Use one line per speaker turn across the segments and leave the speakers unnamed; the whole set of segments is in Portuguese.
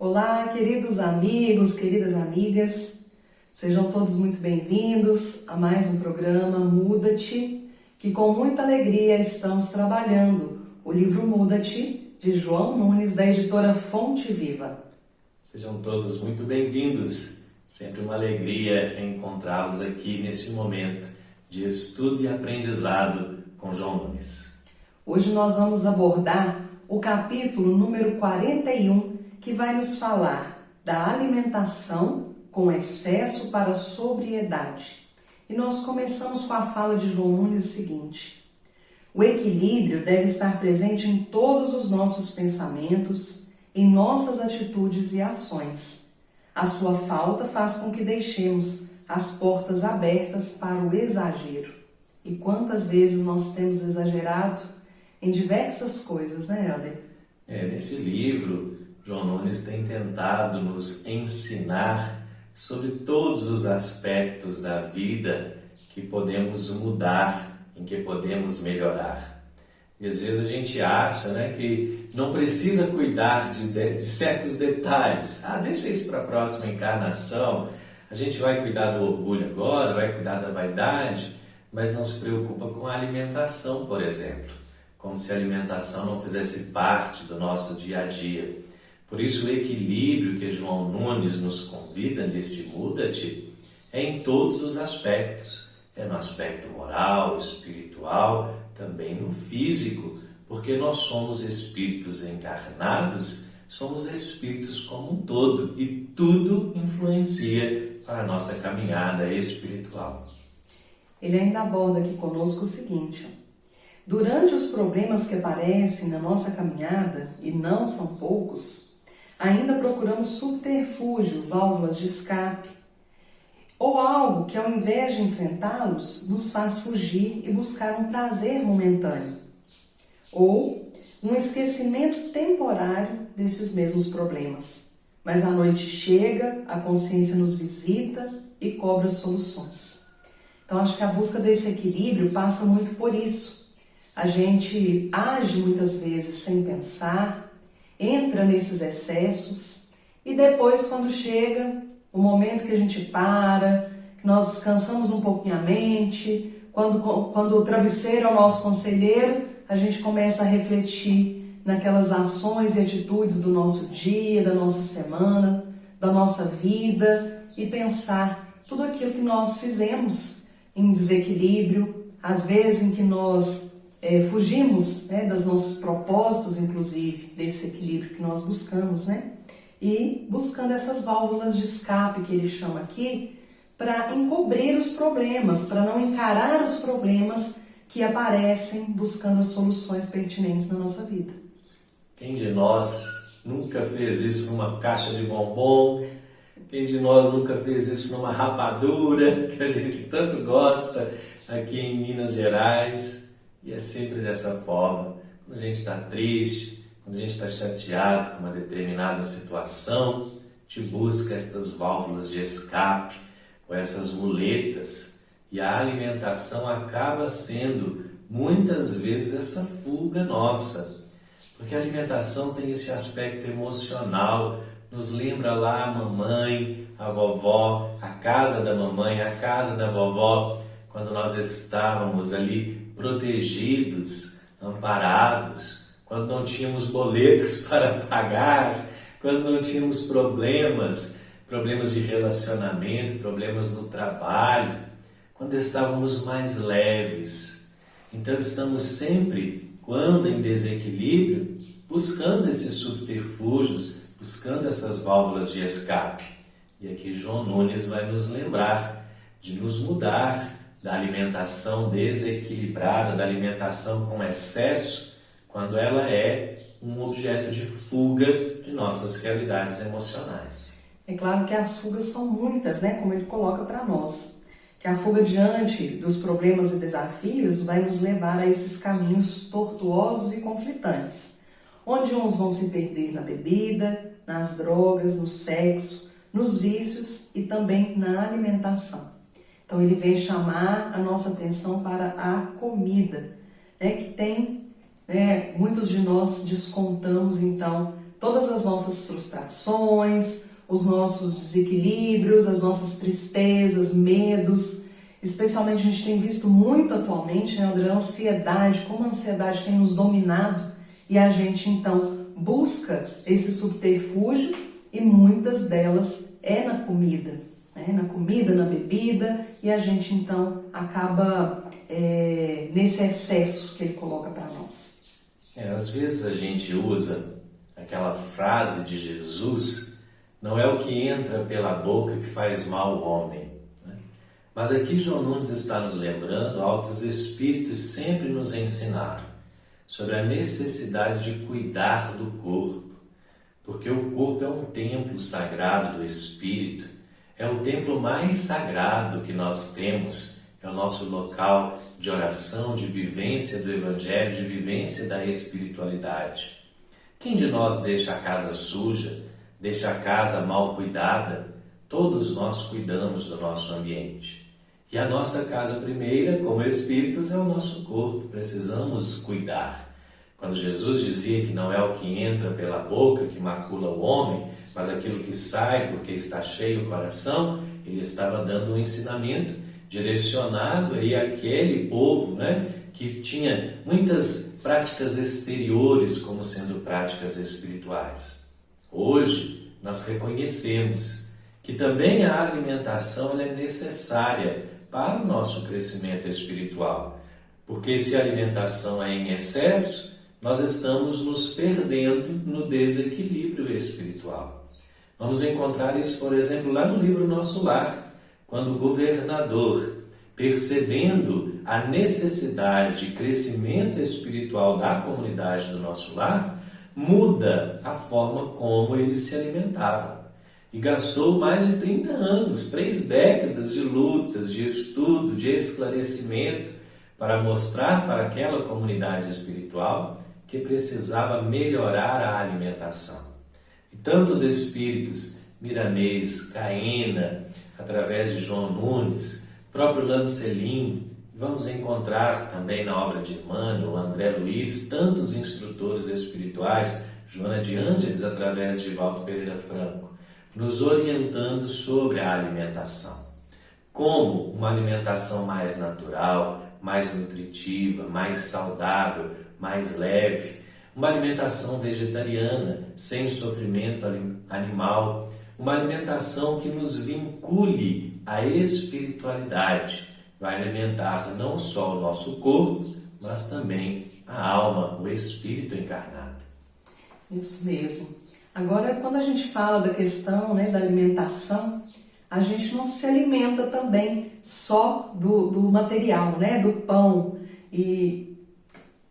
Olá, queridos amigos, queridas amigas, sejam todos muito bem-vindos a mais um programa Muda-te, que com muita alegria estamos trabalhando o livro Muda-te, de João Nunes, da editora Fonte Viva.
Sejam todos muito bem-vindos, sempre uma alegria encontrá-los aqui neste momento de estudo e aprendizado com João Nunes.
Hoje nós vamos abordar o capítulo número 41, que vai nos falar da alimentação com excesso para a sobriedade. E nós começamos com a fala de João Nunes o seguinte: o equilíbrio deve estar presente em todos os nossos pensamentos, em nossas atitudes e ações. A sua falta faz com que deixemos as portas abertas para o exagero. E quantas vezes nós temos exagerado em diversas coisas, né, Helder?
Nesse livro, João Nunes tem tentado nos ensinar sobre todos os aspectos da vida que podemos mudar, em que podemos melhorar. E às vezes a gente acha, que não precisa cuidar de certos detalhes. Deixa isso para a próxima encarnação. A gente vai cuidar do orgulho agora, vai cuidar da vaidade, mas não se preocupa com a alimentação, por exemplo. Como se a alimentação não fizesse parte do nosso dia a dia. Por isso o equilíbrio que João Nunes nos convida neste Muda-te é em todos os aspectos. É no aspecto moral, espiritual, também no físico, porque nós somos espíritos encarnados, somos espíritos como um todo e tudo influencia para a nossa caminhada espiritual.
Ele ainda aborda aqui conosco o seguinte: durante os problemas que aparecem na nossa caminhada, e não são poucos, ainda procuramos subterfúgio, válvulas de escape, ou algo que, ao invés de enfrentá-los, nos faz fugir e buscar um prazer momentâneo, ou um esquecimento temporário destes mesmos problemas. Mas a noite chega, a consciência nos visita e cobra soluções. Então, acho que a busca desse equilíbrio passa muito por isso. A gente age muitas vezes sem pensar, entra nesses excessos e depois, quando chega o momento que a gente para, que nós descansamos um pouquinho a mente, quando o travesseiro é o nosso conselheiro, a gente começa a refletir naquelas ações e atitudes do nosso dia, da nossa semana, da nossa vida e pensar tudo aquilo que nós fizemos em desequilíbrio, às vezes em que nós fugimos dos nossos propósitos, inclusive, desse equilíbrio que nós buscamos, e buscando essas válvulas de escape que ele chama aqui, para encobrir os problemas, para não encarar os problemas que aparecem buscando as soluções pertinentes na nossa vida.
Quem de nós nunca fez isso numa caixa de bombom? Quem de nós nunca fez isso numa rapadura, que a gente tanto gosta aqui em Minas Gerais? E é sempre dessa forma. Quando a gente está triste, quando a gente está chateado com uma determinada situação, a gente busca essas válvulas de escape, ou essas muletas, e a alimentação acaba sendo, muitas vezes, essa fuga nossa. Porque a alimentação tem esse aspecto emocional, nos lembra lá a mamãe, a vovó, a casa da mamãe, a casa da vovó, quando nós estávamos ali protegidos, amparados, quando não tínhamos boletos para pagar, quando não tínhamos problemas de relacionamento, problemas no trabalho, quando estávamos mais leves. Então estamos sempre, quando em desequilíbrio, buscando esses subterfúgios, buscando essas válvulas de escape. E aqui João Nunes vai nos lembrar de nos mudar da alimentação desequilibrada, da alimentação com excesso, quando ela é um objeto de fuga de nossas realidades emocionais.
É claro que as fugas são muitas, como ele coloca para nós. Que a fuga diante dos problemas e desafios vai nos levar a esses caminhos tortuosos e conflitantes, onde uns vão se perder na bebida, nas drogas, no sexo, nos vícios e também na alimentação. Então ele vem chamar a nossa atenção para a comida, que tem, muitos de nós descontamos então todas as nossas frustrações, os nossos desequilíbrios, as nossas tristezas, medos. Especialmente a gente tem visto muito atualmente, né, André, a ansiedade, como a ansiedade tem nos dominado e a gente então busca esse subterfúgio e muitas delas é na comida, né, na comida, na bebida, e a gente então acaba nesse excesso que ele coloca para nós.
Às vezes a gente usa aquela frase de Jesus, não é o que entra pela boca que faz mal ao homem. Mas aqui João Nunes está nos lembrando algo que os Espíritos sempre nos ensinaram, sobre a necessidade de cuidar do corpo, porque o corpo é um templo sagrado do Espírito, é o templo mais sagrado que nós temos, é o nosso local de oração, de vivência do Evangelho, de vivência da espiritualidade. Quem de nós deixa a casa suja, deixa a casa mal cuidada? Todos nós cuidamos do nosso ambiente. E a nossa casa primeira, como espíritos, é o nosso corpo. Precisamos cuidar. Quando Jesus dizia que não é o que entra pela boca que macula o homem, mas aquilo que sai porque está cheio o coração, ele estava dando um ensinamento direcionado aí àquele povo, né, que tinha muitas práticas exteriores como sendo práticas espirituais. Hoje, nós reconhecemos que também a alimentação ela é necessária para o nosso crescimento espiritual, porque se a alimentação é em excesso, nós estamos nos perdendo no desequilíbrio espiritual. Vamos encontrar isso, por exemplo, lá no livro Nosso Lar, quando o governador, percebendo a necessidade de crescimento espiritual da comunidade do Nosso Lar, muda a forma como ele se alimentava. E gastou mais de 30 anos, 3 décadas de lutas, de estudo, de esclarecimento, para mostrar para aquela comunidade espiritual que precisava melhorar a alimentação. E tantos espíritos, Miramês, Caena, através de João Nunes, próprio Lancelin, vamos encontrar também na obra de Emmanuel, André Luiz, tantos instrutores espirituais, Joana de Ângeles, através de Valdo Pereira Franco, nos orientando sobre a alimentação. Como uma alimentação mais natural, mais nutritiva, mais saudável, mais leve, uma alimentação vegetariana, sem sofrimento animal, uma alimentação que nos vincule à espiritualidade, vai alimentar não só o nosso corpo, mas também a alma, o espírito encarnado.
Isso mesmo. Agora, quando a gente fala da questão, né, da alimentação, a gente não se alimenta também só do material, né, do pão e,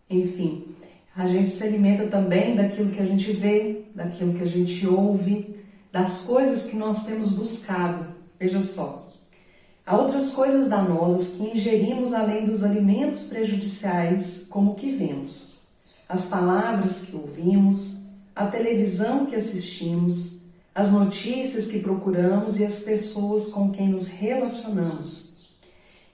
enfim, a gente se alimenta também daquilo que a gente vê, daquilo que a gente ouve, das coisas que nós temos buscado. Veja só, há outras coisas danosas que ingerimos além dos alimentos prejudiciais, como o que vemos, as palavras que ouvimos, a televisão que assistimos, as notícias que procuramos e as pessoas com quem nos relacionamos.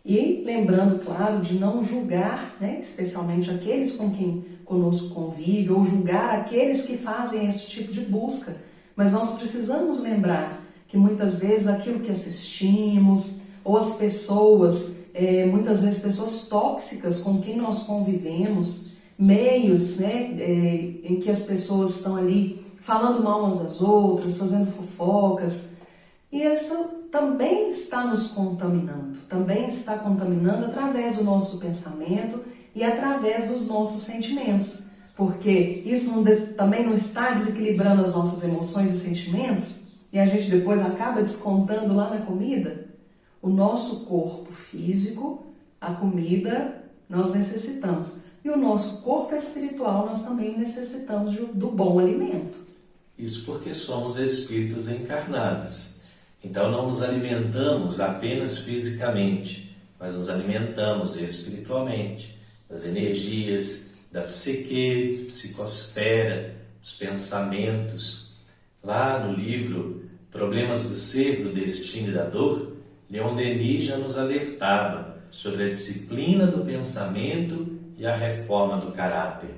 E lembrando, claro, de não julgar, né, especialmente aqueles com quem conosco convive, ou julgar aqueles que fazem esse tipo de busca. Mas nós precisamos lembrar que muitas vezes aquilo que assistimos, ou as pessoas, muitas vezes pessoas tóxicas com quem nós convivemos, meios, né, em que as pessoas estão ali falando mal umas das outras, fazendo fofocas, e isso também está nos contaminando, também está contaminando através do nosso pensamento e através dos nossos sentimentos, porque isso também não está desequilibrando as nossas emoções e sentimentos, e a gente depois acaba descontando lá na comida. O nosso corpo físico, a comida, nós necessitamos. E o nosso corpo espiritual, nós também necessitamos do bom alimento.
Isso porque somos espíritos encarnados. Então não nos alimentamos apenas fisicamente, mas nos alimentamos espiritualmente, das energias, da psique, psicosfera, dos pensamentos. Lá no livro Problemas do Ser, do Destino e da Dor, Leon Denis já nos alertava sobre a disciplina do pensamento e a reforma do caráter.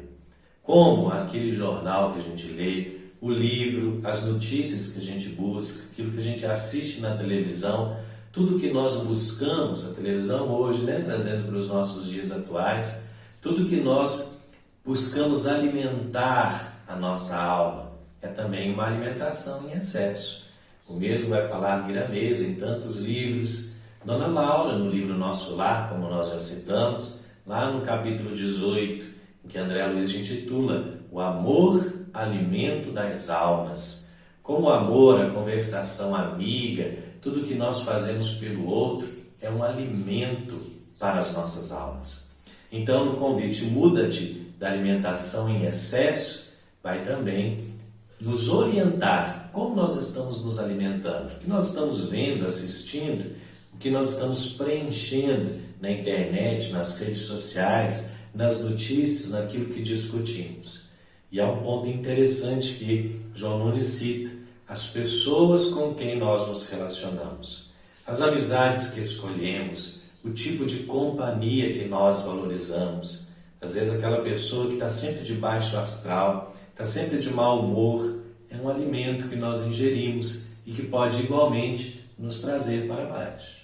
Como aquele jornal que a gente lê, o livro, as notícias que a gente busca, aquilo que a gente assiste na televisão, tudo que nós buscamos, a televisão hoje, né, trazendo para os nossos dias atuais, tudo que nós buscamos alimentar a nossa alma é também uma alimentação em excesso. O mesmo vai falar Miramês em tantos livros, Dona Laura no livro Nosso Lar, como nós já citamos, lá no capítulo 18, em que André Luiz intitula O Amor, Alimento das Almas. Como o amor, a conversação amiga, tudo que nós fazemos pelo outro é um alimento para as nossas almas. Então, no convite Muda-te da alimentação em excesso, vai também nos orientar como nós estamos nos alimentando, o que nós estamos vendo, assistindo, o que nós estamos preenchendo na internet, nas redes sociais, nas notícias, naquilo que discutimos. E há um ponto interessante que João Nunes cita: as pessoas com quem nós nos relacionamos, as amizades que escolhemos, o tipo de companhia que nós valorizamos. Às vezes aquela pessoa que está sempre de baixo astral, está sempre de mau humor, é um alimento que nós ingerimos e que pode igualmente nos trazer para baixo.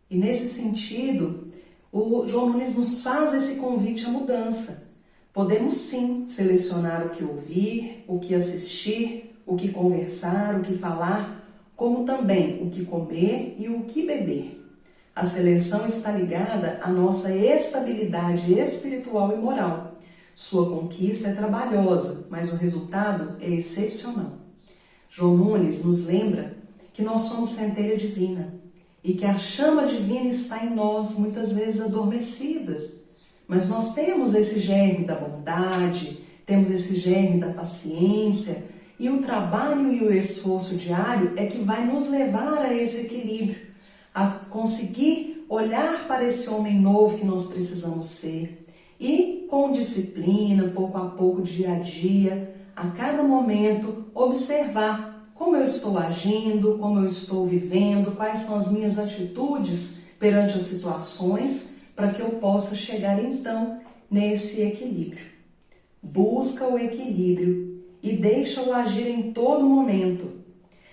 E nesse sentido, o João Nunes nos faz esse convite à mudança. Podemos sim selecionar o que ouvir, o que assistir, o que conversar, o que falar, como também o que comer e o que beber. A seleção está ligada à nossa estabilidade espiritual e moral. Sua conquista é trabalhosa, mas o resultado é excepcional. João Nunes nos lembra que nós somos centelha divina e que a chama divina está em nós, muitas vezes adormecida. Mas nós temos esse germe da bondade, temos esse germe da paciência, e o trabalho e o esforço diário é que vai nos levar a esse equilíbrio, a conseguir olhar para esse homem novo que nós precisamos ser e, com disciplina, pouco a pouco, dia a dia, a cada momento, observar como eu estou agindo, como eu estou vivendo, quais são as minhas atitudes perante as situações, para que eu possa chegar então nesse equilíbrio. Busca o equilíbrio e deixa-o agir em todo momento.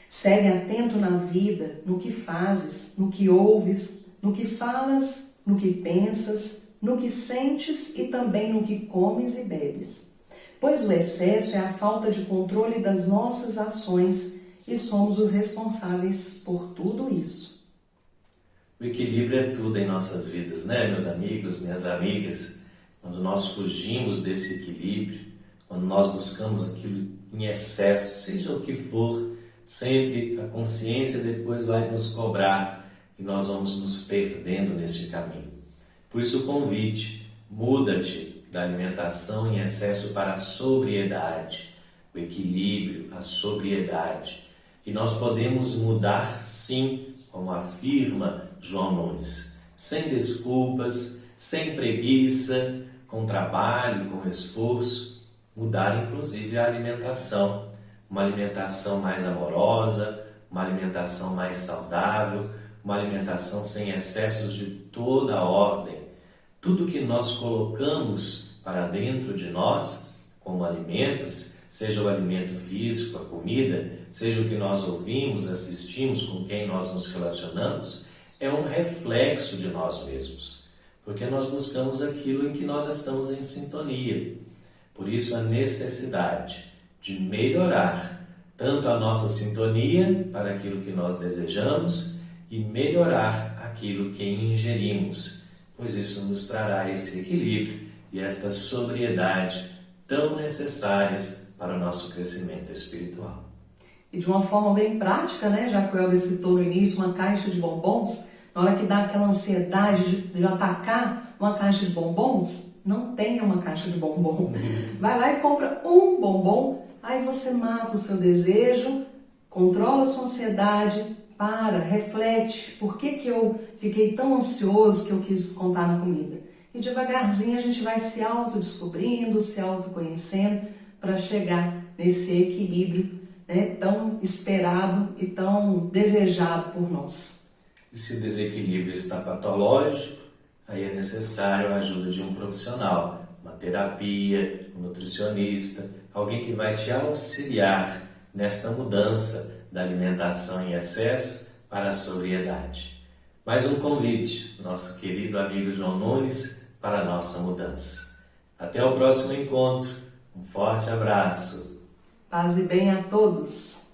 Segue atento na vida, no que fazes, no que ouves, no que falas, no que pensas, no que sentes e também no que comes e bebes. Pois o excesso é a falta de controle das nossas ações e somos os responsáveis por tudo isso.
O equilíbrio é tudo em nossas vidas, né, meus amigos, minhas amigas? Quando nós fugimos desse equilíbrio, quando nós buscamos aquilo em excesso, seja o que for, sempre a consciência depois vai nos cobrar e nós vamos nos perdendo neste caminho. Por isso o convite, muda-te da alimentação em excesso para a sobriedade, o equilíbrio, a sobriedade. E nós podemos mudar sim, como afirma João Nunes, sem desculpas, sem preguiça, com trabalho, com esforço, mudar inclusive a alimentação, uma alimentação mais amorosa, uma alimentação mais saudável, uma alimentação sem excessos de toda a ordem. Tudo que nós colocamos para dentro de nós, como alimentos, seja o alimento físico, a comida, seja o que nós ouvimos, assistimos, com quem nós nos relacionamos, é um reflexo de nós mesmos, porque nós buscamos aquilo em que nós estamos em sintonia. Por isso a necessidade de melhorar tanto a nossa sintonia para aquilo que nós desejamos e melhorar aquilo que ingerimos, pois isso nos trará esse equilíbrio e esta sobriedade tão necessárias para o nosso crescimento espiritual.
E de uma forma bem prática, né, já que o Helder citou no início, uma caixa de bombons, na hora que dá aquela ansiedade de atacar uma caixa de bombons, não tenha uma caixa de bombom. Vai lá e compra um bombom, aí você mata o seu desejo, controla a sua ansiedade, reflete, por que eu fiquei tão ansioso que eu quis descontar na comida? E devagarzinho a gente vai se autodescobrindo, se autoconhecendo, para chegar nesse equilíbrio, né, tão esperado e tão desejado por nós.
E se o desequilíbrio está patológico, aí é necessário a ajuda de um profissional, uma uma terapia, um nutricionista, alguém que vai te auxiliar nesta mudança da alimentação em excesso para a sobriedade. Mais um convite, nosso querido amigo João Nunes, para a nossa mudança. Até o próximo encontro. Um forte abraço.
Paz e bem a todos.